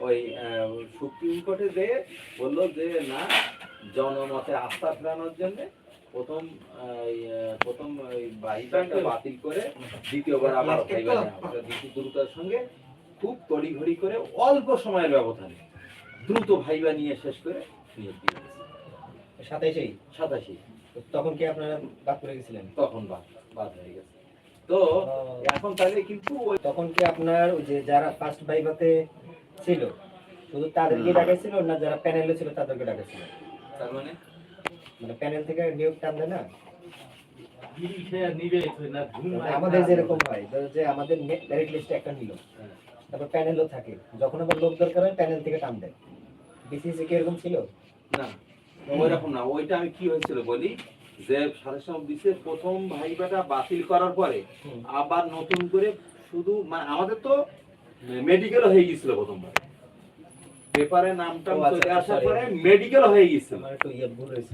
ওই সুপ্রিম কোর্টে যে বললো যে না, জনমতে আস্থা ফেরানোর জন্য প্রথম ওই ভাইবাটা বাতিল করে দ্বিতীয়বার আবার ভাইবা দ্বিতীয় দ্রুততার সঙ্গে খুব তড়িঘড়ি করে অল্প সময়ের ব্যবধানে দ্রুত ভাইবা নিয়ে শেষ করে নিয়োগ দিয়ে দিয়েছে। 27 তখন কি আপনারা বাদ করে গেছিলেন? তখন বাদ হয়ে গেছে। তো এখন তাহলে কিন্তু তখন কি আপনার ওই যে যারা ফার্স্ট ভাইভাতে ছিল শুধু তাদেরকে ডাকাইছিল না যারা প্যানেলে ছিল তাদেরকে ডাকাইছিল? তার মানে প্যানেল থেকে নিয়োগ টানবে না? নিবে না, আমাদের যেরকম হয় যে আমাদের মেরিট লিস্টে একটা নিল, তারপর প্যানেলও থাকে, যখন আবার লোক দরকার হয় প্যানেল থেকে টান দেয়। বিসিসি কি এরকম ছিল? না, ওইরকম না। ওইটা আমি কি হয়েছিল বলি, যে সারেসাম দিছে প্রথম ভাইবাটা বাতিল করার পরে আবার নতুন করে শুধু মানে আমাদের তো মেডিকেল হয়ে গিয়েছিল প্রথমবার, পেপারে নামটা চলে আসার পরে মেডিকেল হয়ে গিয়েছিল। আমার একটু ভুল হয়েছে।